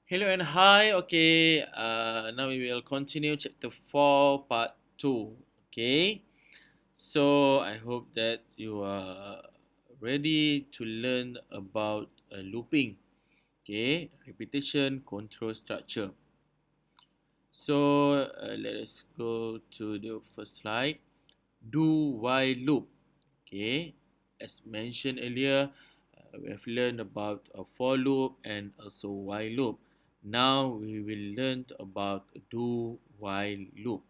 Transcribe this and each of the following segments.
Hello and hi. Okay, now we will continue chapter 4, part 2. Okay, so I hope that you are ready to learn about looping. Okay, repetition, control structure. So let us go to the first slide. Do while loop. Okay, as mentioned earlier, we have learned about a for loop and also while loop. Now we will learn about do while loop.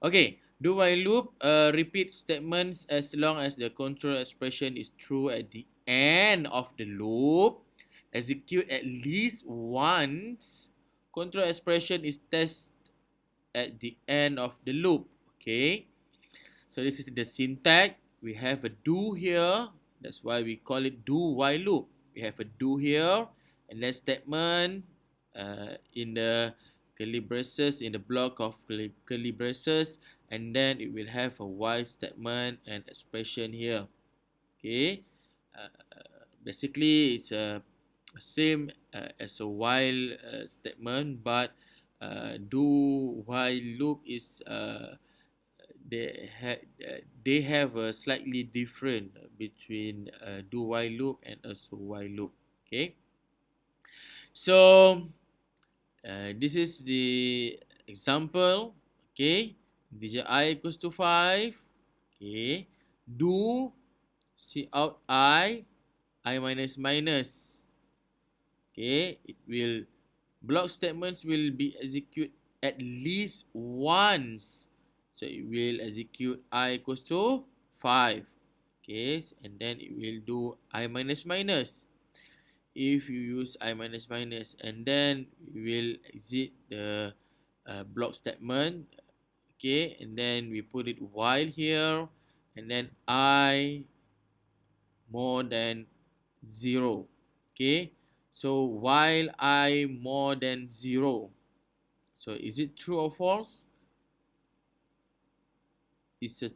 Okay, do while loop repeat statements as long as the control expression is true at the end of the loop. Execute at least once control expression is tested at the end of the loop. Okay, so this is the syntax. We have a do here. That's why we call it do while loop. We have a do here, and then statement in the curly braces, in the block of curly braces, and then it will have a while statement and expression here. Okay, basically it's a same as a while statement, but do while loop is they have a slightly different between do while loop and also while loop. Okay, so this is the example. Okay, digit I equals to 5. Okay, do see out I minus minus. Okay, it will block statements will be executed at least once. So it will execute I equals to 5. Okay, and then it will do I minus minus. If you use I minus minus, and then we will exit the block statement. Okay, and then we put it while here, and then I more than 0. Okay, so while I more than 0. So is it true or false? It's a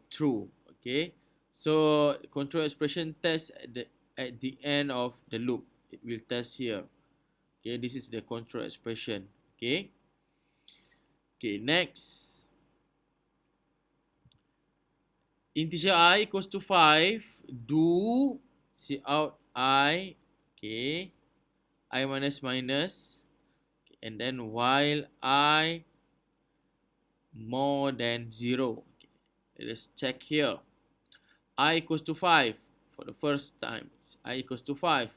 true. Okay, so control expression test at the end of the loop. It will test here. Okay, this is the control expression. Okay, next, integer I equals to 5. Do see out I. Okay, I minus minus, and then while I more than 0. Okay, let's check here. I equals to 5 for the first time. I equals to 5.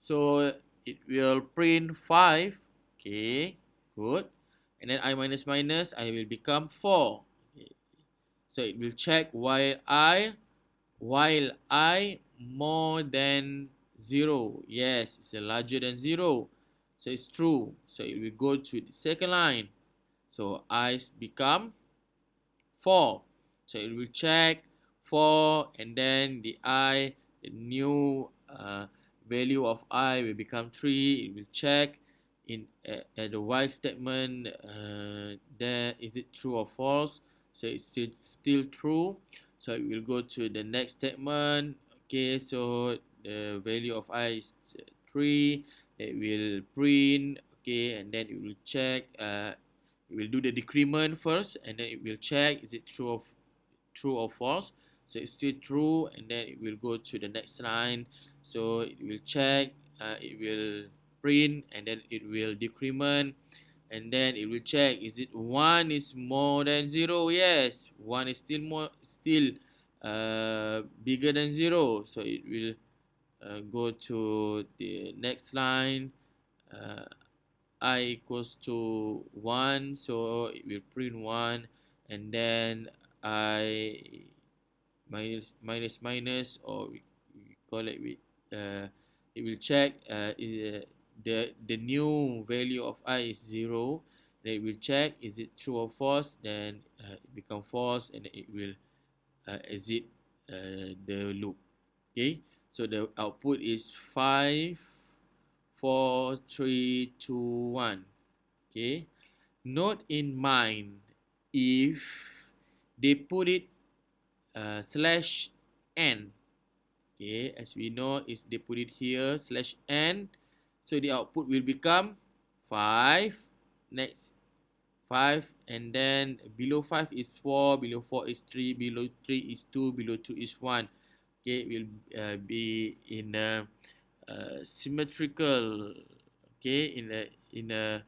So it will print 5. Okay, good. And then I minus minus, I will become 4. Okay. So it will check while I more than 0. Yes, it's larger than 0. So it's true. So it will go to the second line. So I become 4. So it will check 4, and then the new value of I will become 3. It will check in at the while statement, there is it true or false. So it's still true. So it will go to the next statement. Okay, so the value of I is 3. It will print. Okay, and then it will check. It will do the decrement first, and then it will check is it true or false. So it's still true, and then it will go to the next line. So it will check, it will print, and then it will decrement, and then it will check is it 1 is more than 0. Yes, 1 is still bigger than 0. So it will go to the next line. I equals to 1, so it will print 1, and then I minus, or we call it it will check the new value of I is 0. Then it will check is it true or false, then it become false, and then it will exit the loop. Okay, so the output is 5 4 3 2 1. Okay, note in mind, if they put it slash n, Okay, as we know, is they put it here /n, so the output will become 5. Next 5, and then below 5 is 4, below 4 is 3, below 3 is 2, below 2 is 1. Okay, it will be in a symmetrical, okay, in a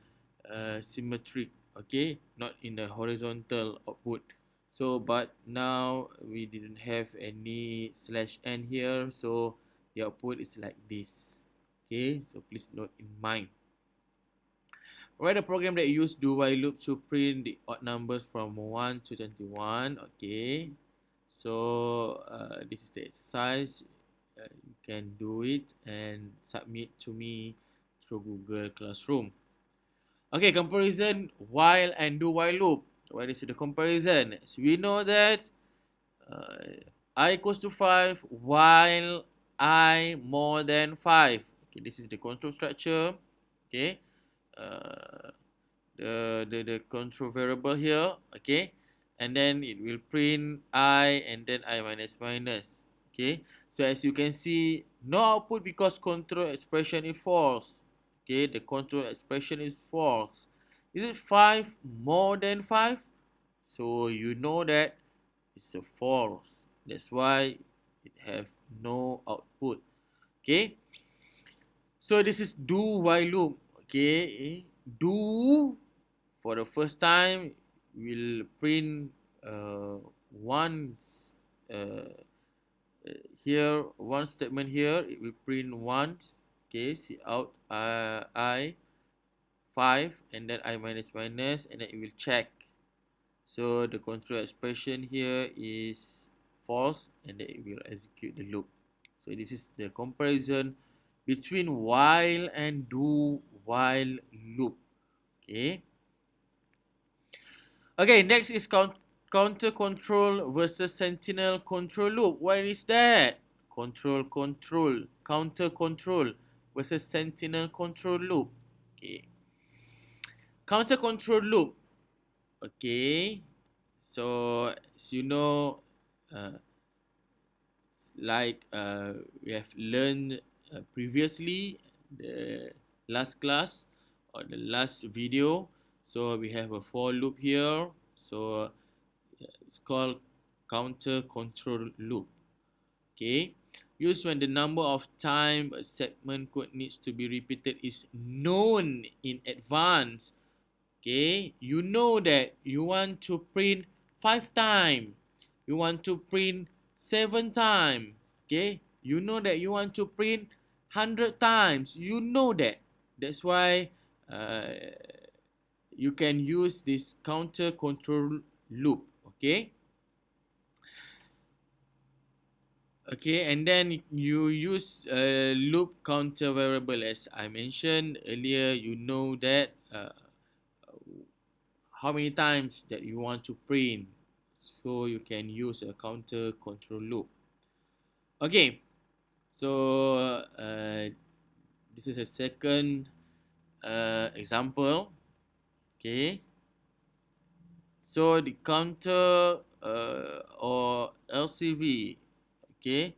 symmetric, okay, not in the horizontal output. So but now we didn't have any /n here, so the output is like this. Okay, so please note in mind. Write a program that use do while loop to print the odd numbers from 1 to 21. Okay, so this is the exercise. You can do it and submit to me through Google Classroom. Okay, comparison while and do while loop. What is the comparison? So we know that I equals to 5 while I more than 5. Okay, this is the control structure. Okay, uh, the control variable here. Okay, and then it will print I and then I minus minus. Okay, so as you can see, no output because control expression is false. Okay, the control expression is false. Is it 5 more than 5? So you know that it's a false. That's why it have no output. Okay, so this is do while loop. Okay, do for the first time will print once here, one statement here, it will print once. Okay, see out I 5 and then I minus minus, and then it will check. So the control expression here is false, and then it will execute the loop. So this is the comparison between while and do while loop. Okay. Okay, next is counter control versus sentinel control loop. What is that? Control counter control versus sentinel control loop. Okay. Counter control loop. Okay. So as you know, uh, like we have learned previously, the last class or the last video. So we have a for loop here. So it's called counter control loop. Okay, used when the number of time a segment code needs to be repeated is known in advance. Okay, you know that you want to print 5 times, you want to print 7 times. Okay, you know that you want to print 100 times. You know that. That's why you can use this counter control loop. Okay. Okay, and then you use a loop counter variable. As I mentioned earlier, you know that how many times that you want to print, so you can use a counter control loop. Okay, so this is a second example. Okay, so the counter or LCV. Okay,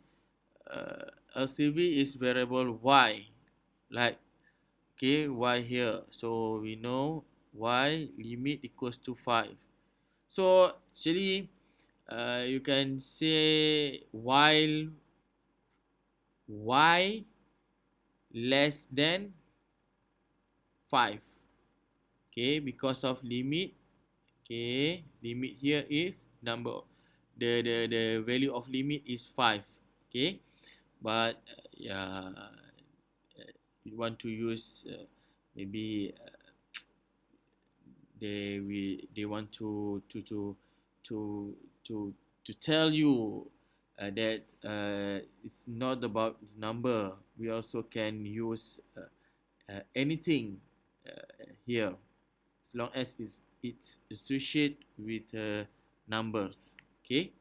LCV is variable y, like, okay, y here. So we know y limit equals to 5. So actually you can say while y less than 5. Okay, because of limit. Okay, limit here is number, the value of limit is 5. Okay, but yeah, you want to use maybe they want to to to tell you that it's not about number. We also can use anything here, as long as it's associated with numbers. Okay,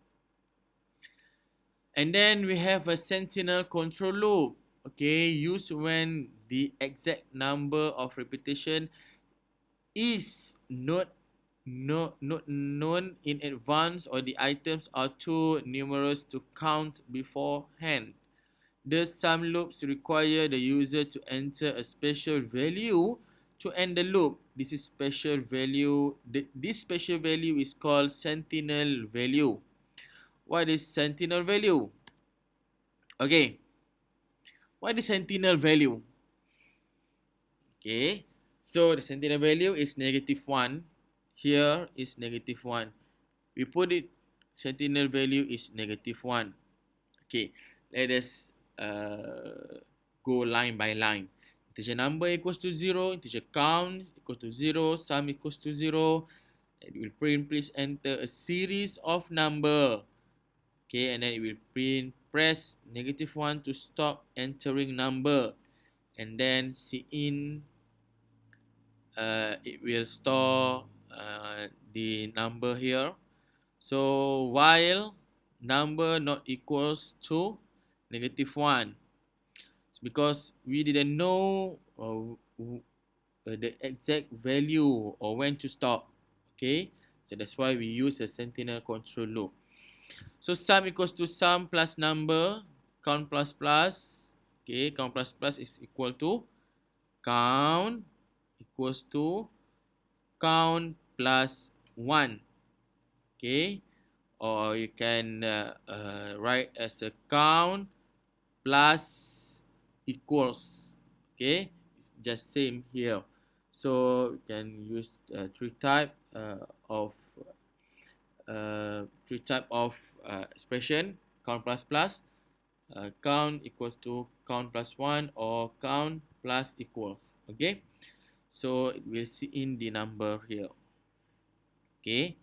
and then we have a sentinel control loop. Okay, used when the exact number of repetition is not known in advance, or the items are too numerous to count beforehand. The some loops require the user to enter a special value to end the loop. This is special value. This special value is called sentinel value. What is sentinel value? Okay. What is sentinel value? Okay. So the sentinel value is -1. Here is -1. We put it, sentinel value is -1. Okay. Let us go line by line. Integer number equals to 0, integer count equals to 0, sum equals to 0. It will print, please enter a series of number. Okay, and then it will print, press -1 to stop entering number. And then cin, it will store the number here. So while number not equals to -1, because we didn't know the exact value or when to stop. Okay, so that's why we use a sentinel control loop. So sum equals to sum plus number, count plus plus. Okay, count plus plus is equal to count equals to count plus 1. Okay, or you can write as a count plus equals. Okay, it's just same here. So you can use three type of expression: count plus plus, count equals to count plus 1, or count plus equals. Okay, so it will see in the number here. Okay,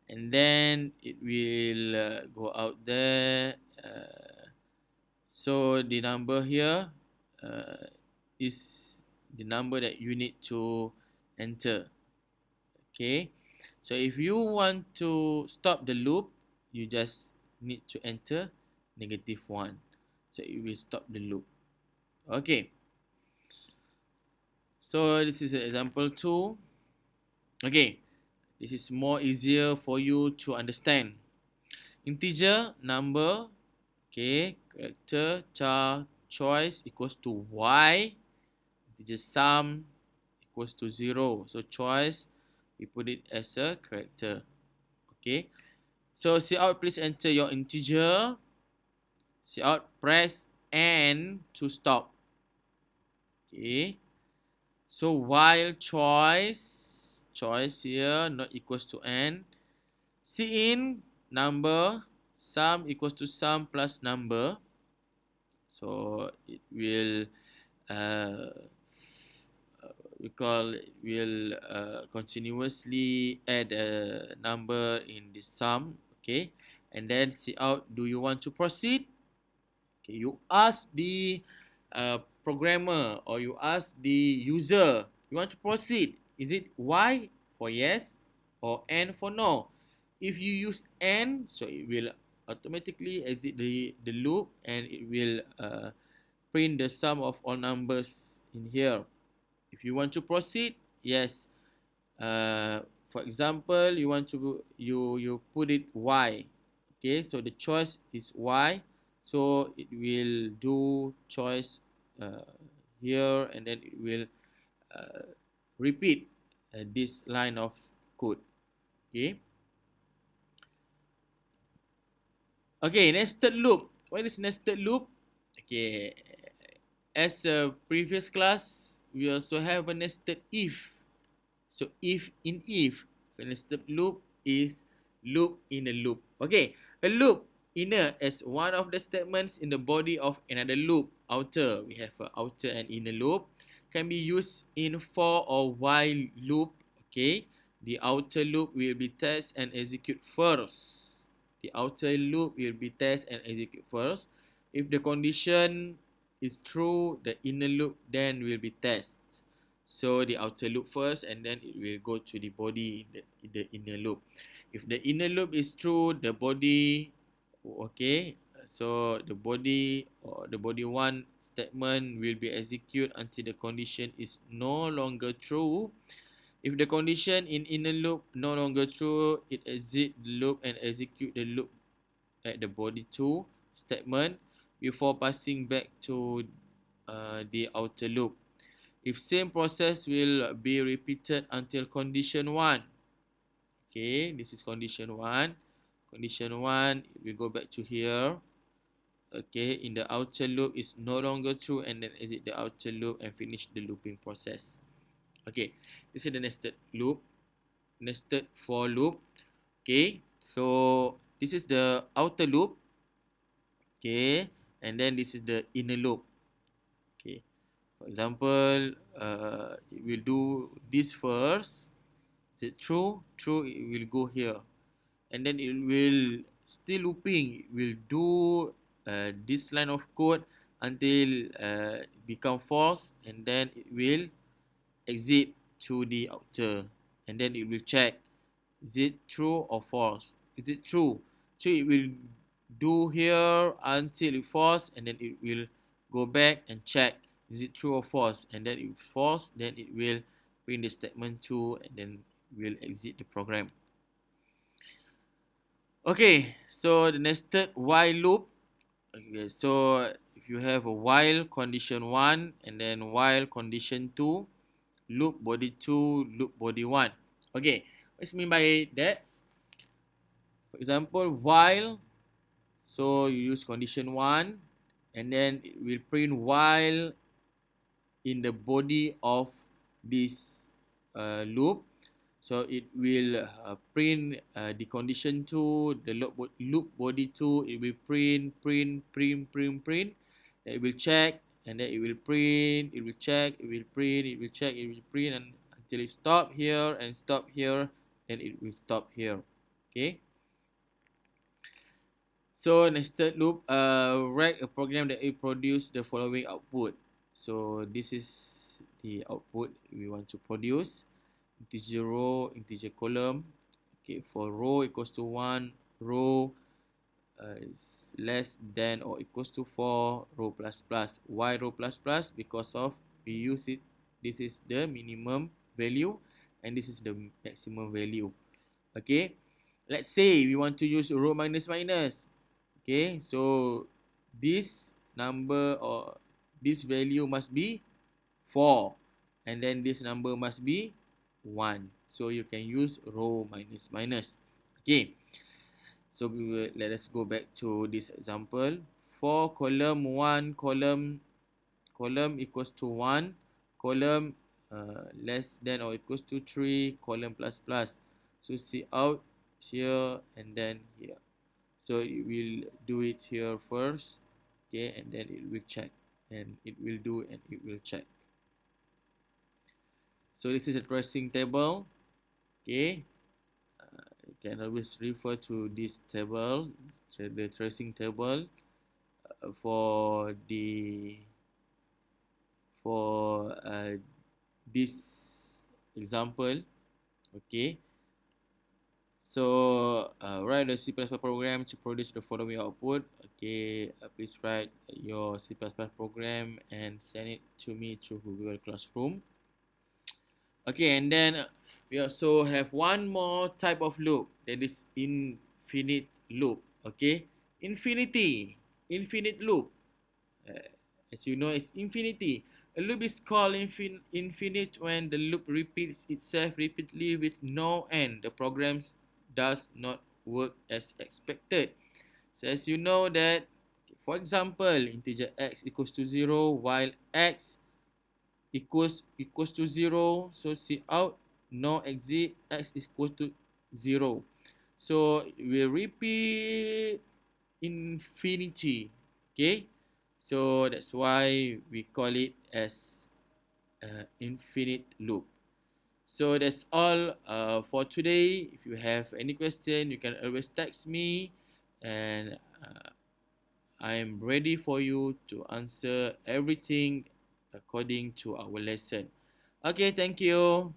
and then it will go out there. So the number here is the number that you need to enter. Okay, so if you want to stop the loop, you just need to enter -1. So it will stop the loop. Okay, so this is example 2. Okay, this is more easier for you to understand. Integer number, okay, character char choice equals to y. Integer sum equals to 0. So choice, we put it as a character. Okay, so cout, please enter your integer. Cout, press N to stop. Okay, so while choice here not equals to N, cin number, sum equals to sum plus number. So it will continuously add a number in the sum. Okay, and then cout, do you want to proceed? Okay, you ask the programmer, or you ask the user, you want to proceed, is it Y for yes or N for no? If you use N, so it will automatically exit the loop, and it will print the sum of all numbers in here. If you want to proceed, yes, for example, you want to you put it Y. Okay, so the choice is Y, so it will do choice here, and then it will repeat this line of code. Okay, nested loop. What is nested loop? Okay, as a previous class, we also have a nested if. So if in if. So nested loop is loop in a loop. Okay, a loop, inner, as one of the statements in the body of another loop. Outer, we have an outer and inner loop. Can be used in for or while loop. Okay, the outer loop will be test and execute first. The outer loop will be test and execute first. If the condition is true, the inner loop then will be test. So the outer loop first, and then it will go to the body in the inner loop. If the inner loop is true, the body, okay, so the body or the body 1 statement will be executed until the condition is no longer true. If the condition in inner loop no longer true, it exit the loop and execute the loop at the body 2 statement. before passing back to the outer loop. If same process will be repeated until condition 1. Okay, this is condition 1. Condition 1, we go back to here. Okay, in the outer loop is no longer true, and then exit the outer loop and finish the looping process. Okay, this is the nested loop, nested for loop. Okay, so this is the outer loop. Okay, and then this is the inner loop. Okay, for example, it will do this first. Is it true? True, it will go here, and then it will still looping. It will do this line of code until it become false, and then it will exit to the outer, and then it will check, is it true or false? Is it true? So it will do here until it false, and then it will go back and check, is it true or false? And then if false, then it will print the statement 2, and then will exit the program. Okay, so the nested while loop. Okay, so if you have a while condition 1 and then while condition 2, loop body 2, loop body 1. Okay, what's mean by that? For example, while, so you use condition 1, and then it will print while in the body of this loop. So it will print the condition 2, the loop body 2, it will print. Then it will check, and then it will print, it will check, it will print, it will check, it will print, and until it stop here and stop here, then it will stop here. Okay. So nested loop, write a program that will produce the following output. So this is the output we want to produce. Integer row, integer column. Okay, for row equals to 1, row is less than or equals to 4, row plus plus. Why row plus plus? Because of we use it, this is the minimum value and this is the maximum value. Okay, let's say we want to use row minus minus. Okay, so this number or this value must be 4, and then this number must be 1. So you can use row minus minus. Okay, so let us go back to this example. For column 1, column equals to 1, column less than or equals to 3, column plus plus. So see out here and then here. So it will do it here first, okay, and then it will check, and it will do and it will check. So this is a tracing table. Okay, you can always refer to this table, the tracing table, for this example. Okay. So write the C++ program to produce the following output. Okay, please write your C++ program and send it to me through Google Classroom. Okay, and then we also have one more type of loop, that is infinite loop. Okay, infinite loop. As you know, it's infinity. A loop is called infinite when the loop repeats itself repeatedly with no end. The program does not work as expected. So as you know that, for example, integer x equals to 0 while x equals to 0. So see out, no exit, x is equal to 0. So we repeat infinity. Okay, so that's why we call it as infinite loop. So that's all for today. If you have any question, you can always text me, and I am ready for you to answer everything according to our lesson. Okay, thank you.